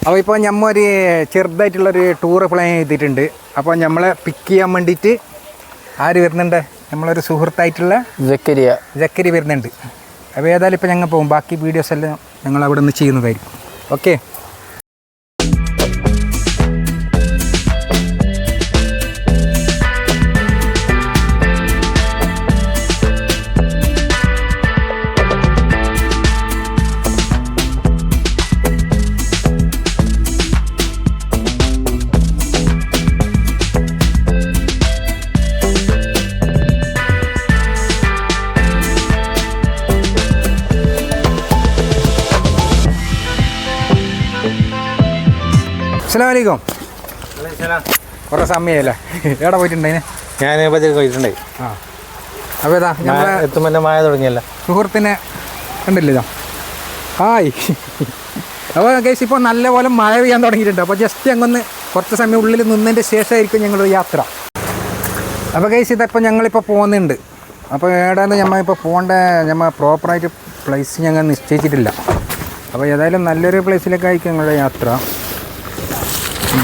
അപ്പോൾ ഇപ്പോൾ നമ്മൾ ഒരു ചെറുതായിട്ടുള്ളൊരു ടൂറ് പ്ലാൻ ചെയ്തിട്ടുണ്ട്. അപ്പോൾ നമ്മളെ പിക്ക് ചെയ്യാൻ വേണ്ടിയിട്ട് ആര് വരുന്നുണ്ട്? നമ്മളൊരു സുഹൃത്തായിട്ടുള്ള ജക്കരിയ വരുന്നുണ്ട്. അപ്പോൾ ഏതായാലും ഇപ്പോൾ ഞങ്ങൾ പോകും. ബാക്കി വീഡിയോസ് എല്ലാം ഞങ്ങൾ അവിടെ നിന്ന് ചെയ്യുന്നതായിരിക്കും. ഓക്കെ. അസ്സലാമലൈക്കും. കുറേ സമയമല്ലേ? എവിടെ പോയിട്ടുണ്ടായിന്? ഞാൻ പോയിട്ടുണ്ടായി. ആ അപ്പോൾ ഇതാ നമ്മളെ എത്തുമ്പോൾ മഴ തുടങ്ങിയല്ല, സുഹൃത്തിനെ കണ്ടില്ല ഇതാ. ഹായ്. അപ്പോൾ കേസ് ഇപ്പോൾ നല്ലപോലെ മഴ പെയ്യാൻ തുടങ്ങിയിട്ടുണ്ട്. അപ്പോൾ ജസ്റ്റ് അങ്ങൊന്ന് കുറച്ച് സമയം ഉള്ളിൽ നിന്നതിൻ്റെ ശേഷമായിരിക്കും ഞങ്ങളൊരു യാത്ര. അപ്പോൾ കേസ് ഇതിപ്പോൾ ഞങ്ങളിപ്പോൾ പോകുന്നുണ്ട്. അപ്പോൾ എവിടെയാണ് നമ്മളിപ്പോൾ പോകേണ്ട, നമ്മൾ പ്രോപ്പറായിട്ട് പ്ലേസ് ഞങ്ങൾ നിശ്ചയിച്ചിട്ടില്ല. അപ്പോൾ ഏതായാലും നല്ലൊരു പ്ലേസിലേക്കായിരിക്കും ഞങ്ങളുടെ യാത്ര.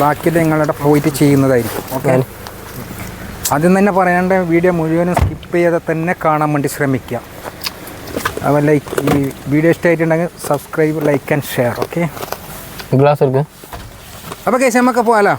ബാക്കി നിങ്ങളുടെ പോയിട്ട് ചെയ്യുന്നതായിരിക്കും. ഓക്കെ. ആദ്യം തന്നെ പറയേണ്ട, വീഡിയോ മുഴുവനും സ്കിപ്പ് ചെയ്താൽ തന്നെ കാണാൻ വേണ്ടി ശ്രമിക്കുക. അപ്പോൾ ലൈക്ക്, ഈ വീഡിയോ ഇഷ്ടമായിട്ടുണ്ടെങ്കിൽ subscribe, like and share. Okay. Glass എടുക്കും. അപ്പോൾ കേസ് നമുക്ക് പോകാലോ.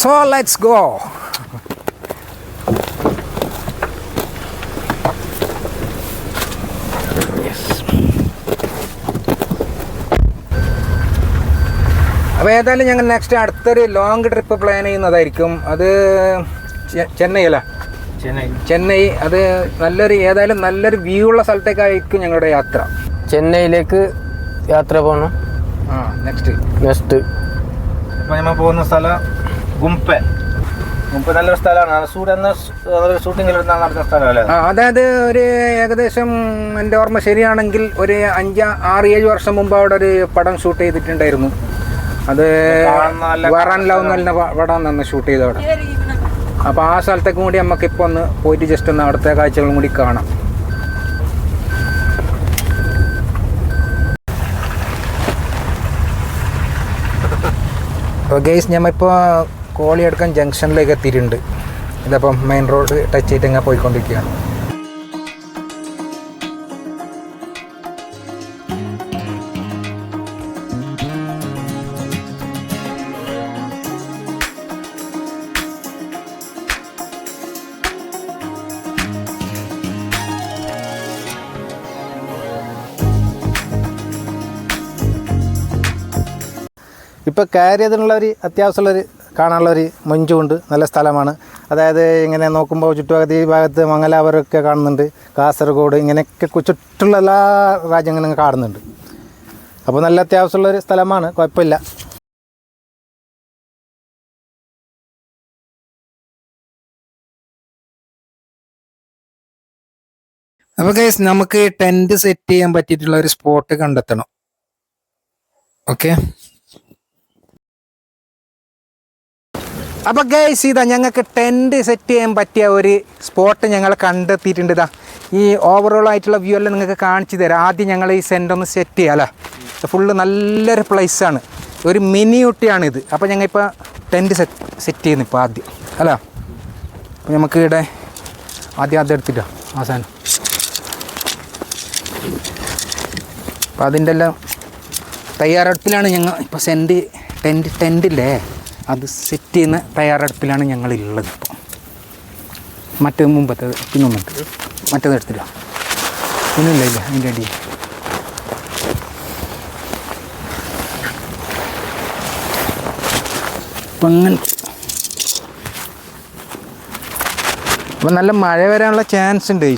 So let's go. അപ്പോൾ ഏതായാലും ഞങ്ങൾ നെക്സ്റ്റ് അടുത്തൊരു ലോങ് ട്രിപ്പ് പ്ലാൻ ചെയ്യുന്നതായിരിക്കും. അത് ചെന്നൈ അല്ല, ചെന്നൈ. അത് ഏതായാലും നല്ലൊരു വ്യൂ ഉള്ള സ്ഥലത്തേക്കായിരിക്കും ഞങ്ങളുടെ യാത്ര. ചെന്നൈയിലേക്ക് യാത്ര പോകണം. ആ നെക്സ്റ്റ് ഇപ്പോൾ നമ്മൾ പോകുന്ന സ്ഥലം ഗുംപ നല്ലൊരു സ്ഥലമാണ്. ഷൂട്ടിംഗ് നടത്തുന്ന സ്ഥലമല്ലേ? അതായത് ഒരു ഏകദേശം എൻ്റെ ഓർമ്മ ശരിയാണെങ്കിൽ ഒരു 5-6-7 വർഷം മുമ്പ് അവിടെ ഒരു പടം ഷൂട്ട് ചെയ്തിട്ടുണ്ടായിരുന്നു. അത് വറാൻ ലവ് എന്ന് പറയുന്ന പടം നിന്ന് ഷൂട്ട് ചെയ്ത അവിടെ. അപ്പോൾ ആ സ്ഥലത്തേക്കും കൂടി നമുക്കിപ്പോൾ ഒന്ന് പോയിട്ട് ജസ്റ്റ് ഒന്ന് അവിടുത്തെ കാഴ്ചകളും കൂടി കാണാം. അപ്പോൾ ഗൈസ്, ഞമ്മളിപ്പോൾ കോളിയടുക്കം ജംഗ്ഷനിലേക്ക് എത്തിയിട്ടുണ്ട്. ഇതപ്പം മെയിൻ റോഡ് ടച്ച് ചെയ്തിട്ട് ഇങ്ങനെ പോയിക്കൊണ്ടിരിക്കുകയാണ്. ഇപ്പോൾ കയറിയതിനുള്ളൊരു അത്യാവശ്യമുള്ളൊരു കാണാനുള്ളൊരു മൊഞ്ചുണ്ട്. നല്ല സ്ഥലമാണ്. അതായത് ഇങ്ങനെ നോക്കുമ്പോൾ ചുറ്റുഭാഗത്ത് ഈ ഭാഗത്ത് മംഗലാപുരമൊക്കെ കാണുന്നുണ്ട്, കാസർഗോഡ്, ഇങ്ങനെയൊക്കെ ചുറ്റുള്ള എല്ലാ രാജ്യങ്ങളും കാണുന്നുണ്ട്. അപ്പോൾ നല്ല അത്യാവശ്യമുള്ളൊരു സ്ഥലമാണ്, കുഴപ്പമില്ല. അപ്പോൾ ഗൈസ്, നമുക്ക് ടെൻറ്റ് സെറ്റ് ചെയ്യാൻ പറ്റിയിട്ടുള്ള ഒരു സ്പോട്ട് കണ്ടെത്തണം. ഓക്കെ. അപ്പോൾ ഗൈസ്, ഇതാ ഞങ്ങൾക്ക് ടെൻറ്റ് സെറ്റ് ചെയ്യാൻ പറ്റിയ ഒരു സ്പോട്ട് ഞങ്ങൾ കണ്ടെത്തിയിട്ടുണ്ട്. ഇതാ ഈ ഓവറോൾ ആയിട്ടുള്ള വ്യൂ എല്ലാം നിങ്ങൾക്ക് കാണിച്ചു തരാം. ആദ്യം ഞങ്ങൾ ഈ സെൻ്റ് ഒന്ന് സെറ്റ് ചെയ്യാം അല്ലേ. ഫുള്ള് നല്ലൊരു പ്ലേസാണ്, ഒരു മിനി ഊട്ടിയാണിത്. അപ്പോൾ ഞങ്ങളിപ്പോൾ ടെൻറ്റ് സെറ്റ് ചെയ്യുന്നു ഇപ്പോൾ ആദ്യം അല്ല. അപ്പോൾ നമുക്ക് ഇവിടെ ആദ്യം എടുത്തിട്ടാ അവസാനം. അപ്പോൾ അതിൻ്റെ എല്ലാം തയ്യാറെടുപ്പിലാണ് ഞങ്ങൾ ഇപ്പോൾ. ടെൻറ്റില്ലേ അത് സെറ്റ് ചെയ്യുന്ന തയ്യാറെടുപ്പിലാണ് ഞങ്ങളുള്ളത് ഇപ്പോൾ. മറ്റേത് മുമ്പത്തേത് പിന്നൊന്നുണ്ട്, മറ്റേത് എടുത്തില്ല, ഇല്ല അതിൻ്റെ അടി. അപ്പം അങ്ങനെ അപ്പം നല്ല മഴ വരാനുള്ള ചാൻസ് ഉണ്ട്.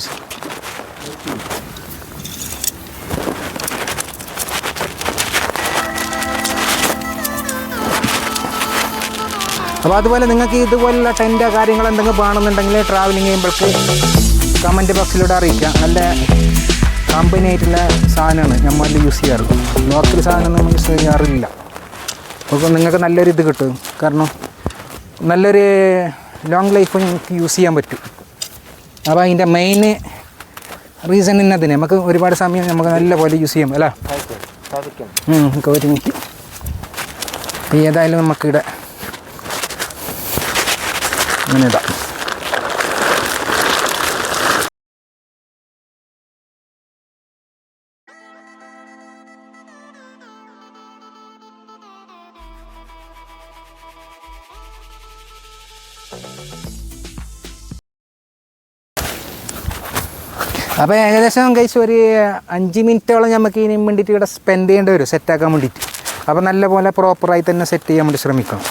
അപ്പോൾ അതുപോലെ നിങ്ങൾക്ക് ഇതുപോലുള്ള ടെൻറ്റോ കാര്യങ്ങൾ എന്തെങ്കിലും വേണമെന്നുണ്ടെങ്കിൽ ട്രാവലിംഗ് ചെയ്യുമ്പോഴേക്ക് കമൻറ്റ് ബോക്സിലൂടെ അറിയിക്കാം. നല്ല കമ്പനി ആയിട്ടുള്ള സാധനമാണ് നമ്മൾ യൂസ് ചെയ്യാറ്. ലോക്കൽ സാധനം നമ്മൾ യൂസ് ചെയ്യാറില്ല. അപ്പോൾ നിങ്ങൾക്ക് നല്ലൊരു ഇത് കിട്ടും. കാരണം നല്ലൊരു ലോങ് ലൈഫ് നിങ്ങൾക്ക് യൂസ് ചെയ്യാൻ പറ്റും. അപ്പോൾ അതിൻ്റെ മെയിൻ റീസൺ ഇന്നതിന് നമുക്ക് ഒരുപാട് സമയം നമുക്ക് നല്ല പോലെ യൂസ് ചെയ്യാം അല്ലേ. നമുക്ക് ഒരു മിനിറ്റ്. ഏതായാലും നമുക്കിവിടെ അങ്ങനെ ഇടാം. അപ്പോൾ ഏകദേശം കഴിച്ച് ഒരു 5 മിനിറ്റോളം നമുക്ക് ഇതിന് വേണ്ടിയിട്ട് ഇവിടെ സ്പെൻഡ് ചെയ്യേണ്ടി വരും സെറ്റാക്കാൻ വേണ്ടിയിട്ട്. അപ്പോൾ നല്ലപോലെ പ്രോപ്പറായി തന്നെ സെറ്റ് ചെയ്യാൻ വേണ്ടി ശ്രമിക്കണം.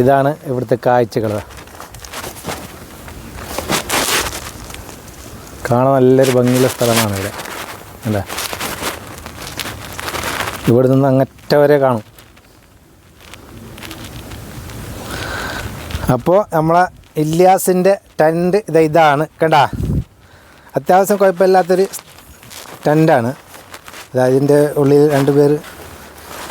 ഇതാണ് ഇവിടുത്തെ കാഴ്ചകൾ. കാണാൻ നല്ലൊരു ഭംഗിയുള്ള സ്ഥലമാണ് ഇവിടെ അല്ലേ. ഇവിടെ നിന്ന് അങ്ങറ്റ വരെ കാണും. അപ്പോൾ നമ്മളെ ഇല്യാസിൻ്റെ ടെൻറ്റ് ഇതാണ് കണ്ട. അത്യാവശ്യം കുഴപ്പമില്ലാത്തൊരു ടെൻറ്റാണ്. അതിൻ്റെ ഉള്ളിൽ 2 പേര്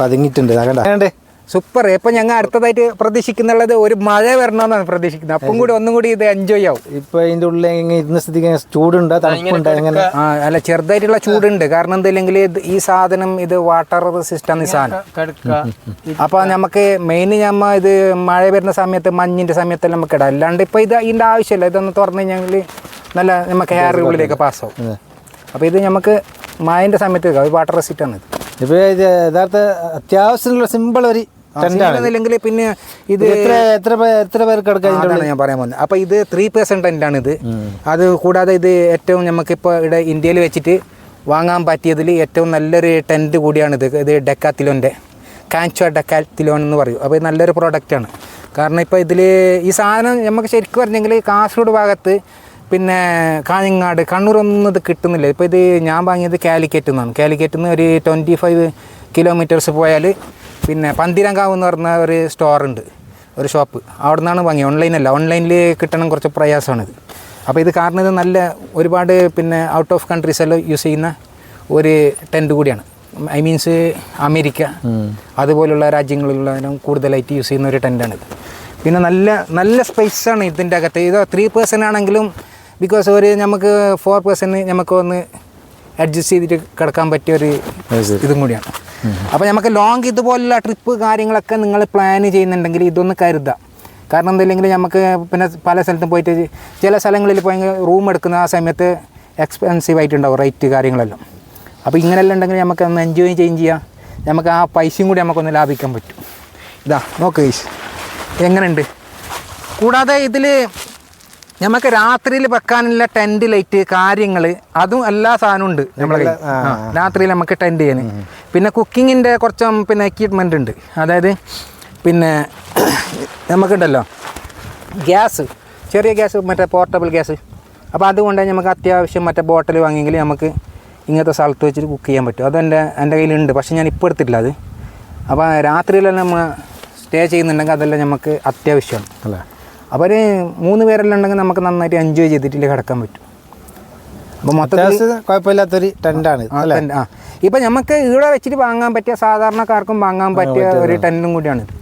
പതുങ്ങിയിട്ടുണ്ട്. കണ്ട സൂപ്പർ. ഇപ്പം ഞങ്ങൾ അടുത്തതായിട്ട് പ്രതീക്ഷിക്കുന്നുള്ളത് ഒരു മഴ വരണമെന്നാണ് പ്രതീക്ഷിക്കുന്നത്. അപ്പം കൂടി ഒന്നും കൂടി ഇത് എൻജോയ് ആവും. ഇപ്പൊ ഇതിന്റെ ഉള്ളിൽ ഇരുന്ന സ്ഥിതിക്ക് ചൂടുണ്ടോ തണുപ്പുണ്ടോ എങ്ങനെ? അല്ല, ചെറുതായിട്ടുള്ള ചൂടുണ്ട്. കാരണം എന്തില്ലെങ്കിൽ ഈ സാധനം ഇത് വാട്ടർ റെസിസ്റ്റ് ആണ് ഈ സാധനം. അപ്പൊ നമുക്ക് മെയിൻ ഇത് മഴ വരുന്ന സമയത്ത് മഞ്ഞിന്റെ സമയത്തെല്ലാം നമുക്ക് ഇടാം. അല്ലാണ്ട് ഇപ്പൊ ഇതിന്റെ ആവശ്യമില്ല. ഇതൊന്ന് തുറന്നു കഴിഞ്ഞാൽ നല്ല നമുക്ക് ഹെയർ ഉള്ളിലേക്ക് പാസ്സാവും. അപ്പോൾ ഇത് നമുക്ക് മഴൻ്റെ സമയത്ത് വാട്ടർ റെസിസ്റ്റ് ആണ് ഇത്. ഇപ്പോൾ ഇത് യഥാർത്ഥ അത്യാവശ്യമുള്ള സിമ്പിൾ ഒരു ടെൻ്റാണില്ലെങ്കിൽ പിന്നെ ഇത് എത്ര പേർക്ക് എടുക്കാൻ ഞാൻ പറയാൻ പോകുന്നത്. അപ്പോൾ ഇത് 3% ടെൻ്റാണ് ഇത്. അത് കൂടാതെ ഇത് ഏറ്റവും നമുക്കിപ്പോൾ ഇവിടെ ഇന്ത്യയിൽ വെച്ചിട്ട് വാങ്ങാൻ പറ്റിയതിൽ ഏറ്റവും നല്ലൊരു ടെൻറ്റ് കൂടിയാണിത്. ഇത് ഡെക്കാത്തിലോൻ്റെ കാൻചോ ഡെക്കാത്തിലോൺ എന്ന് പറയും. അപ്പോൾ ഇത് നല്ലൊരു പ്രോഡക്റ്റാണ്. കാരണം ഇപ്പോൾ ഇതിൽ ഈ സാധനം നമുക്ക് ശരിക്കും പറഞ്ഞെങ്കിൽ കാസർഗോഡ് ഭാഗത്ത് പിന്നെ കാഞ്ഞങ്ങാട് കണ്ണൂരൊന്നും ഇത് കിട്ടുന്നില്ല. ഇപ്പോൾ ഇത് ഞാൻ വാങ്ങിയത് കാലിക്കറ്റിൽ നിന്നാണ്. കാലിക്കറ്റിൽ നിന്ന് ഒരു 25 കിലോമീറ്റേഴ്സ് പോയാൽ പിന്നെ പന്തിരങ്കാവ് എന്ന് പറഞ്ഞ ഒരു സ്റ്റോറുണ്ട്, ഒരു ഷോപ്പ്. അവിടെ നിന്നാണ് വാങ്ങിയത്. ഓൺലൈനല്ല, ഓൺലൈനിൽ കിട്ടണം കുറച്ച് പ്രയാസമാണിത്. അപ്പോൾ ഇത് കാരണം ഇത് നല്ല ഒരുപാട് പിന്നെ ഔട്ട് ഓഫ് കൺട്രീസെല്ലാം യൂസ് ചെയ്യുന്ന ഒരു ടെൻറ്റ് കൂടിയാണ്. ഐ മീൻസ് അമേരിക്ക അതുപോലുള്ള രാജ്യങ്ങളിലുള്ള കൂടുതലായിട്ട് യൂസ് ചെയ്യുന്ന ഒരു ടെൻറ്റാണിത്. പിന്നെ നല്ല സ്പേസാണ് ഇതിൻ്റെ അകത്ത്. ഇത് 3% ആണെങ്കിലും ബിക്കോസ് ഒരു നമുക്ക് 4% നമുക്ക് ഒന്ന് അഡ്ജസ്റ്റ് ചെയ്തിട്ട് കിടക്കാൻ പറ്റിയൊരു ഇതും കൂടിയാണ്. അപ്പോൾ നമുക്ക് ലോങ് ഇതുപോലുള്ള ട്രിപ്പ് കാര്യങ്ങളൊക്കെ നിങ്ങൾ പ്ലാൻ ചെയ്യുന്നുണ്ടെങ്കിൽ ഇതൊന്ന് കരുതാം. കാരണം എന്തില്ലെങ്കിൽ നമുക്ക് പിന്നെ പല സ്ഥലത്തും പോയിട്ട് ചില സ്ഥലങ്ങളിൽ പോയി റൂം എടുക്കുന്ന ആ സമയത്ത് എക്സ്പെൻസീവ് ആയിട്ടുണ്ടാവും റേറ്റ് കാര്യങ്ങളെല്ലാം. അപ്പോൾ ഇങ്ങനെയെല്ലാം ഉണ്ടെങ്കിൽ നമുക്ക് ഒന്ന് എൻജോയ് ചെയ്യാം. നമുക്ക് ആ പൈസയും കൂടി നമുക്കൊന്ന് ലാഭിക്കാൻ പറ്റും. ഇതാ നോക്ക് ഗയ്സ് എങ്ങനെയുണ്ട്. കൂടാതെ ഇതിൽ നമുക്ക് രാത്രിയിൽ വെക്കാനുള്ള ടെൻറ്റ് ലൈറ്റ് കാര്യങ്ങൾ അതും എല്ലാ സാധനവും ഉണ്ട് നമ്മളെ രാത്രിയിൽ നമുക്ക് ടെൻറ്റ് ചെയ്യാൻ. പിന്നെ കുക്കിങ്ങിൻ്റെ കുറച്ച് പിന്നെ എക്യുപ്മെൻ്റ് ഉണ്ട്. അതായത് പിന്നെ നമുക്കുണ്ടല്ലോ ഗ്യാസ്, ചെറിയ ഗ്യാസ്, മറ്റേ പോർട്ടബിൾ ഗ്യാസ്. അപ്പോൾ അതുകൊണ്ട് നമുക്ക് അത്യാവശ്യം മറ്റേ ബോട്ടിൽ വാങ്ങിയെങ്കിൽ നമുക്ക് ഇങ്ങനത്തെ സ്ഥലത്ത് വെച്ചിട്ട് കുക്ക് ചെയ്യാൻ പറ്റും. അത് എൻ്റെ കയ്യിലുണ്ട്, പക്ഷേ ഞാൻ ഇപ്പോൾ എടുത്തിട്ടില്ല അത്. അപ്പോൾ രാത്രിയിലെല്ലാം നമ്മൾ സ്റ്റേ ചെയ്യുന്നുണ്ടെങ്കിൽ അതെല്ലാം നമുക്ക് അത്യാവശ്യമാണ് അല്ലേ. അപ്പോൾ ഒരു 3 പേരെല്ലാം ഉണ്ടെങ്കിൽ നമുക്ക് നന്നായിട്ട് എൻജോയ് ചെയ്തിട്ട് കിടക്കാൻ പറ്റും. അപ്പോൾ മൊത്തത്തിൽ കുഴപ്പമില്ലാത്തൊരു ടെൻറ്റാണ്. ഇപ്പം നമുക്ക് ഇവിടെ വെച്ചിട്ട് വാങ്ങാൻ പറ്റിയ സാധാരണക്കാർക്കും വാങ്ങാൻ പറ്റിയ ഒരു ടെൻറ്റും കൂടിയാണ് ഇത്.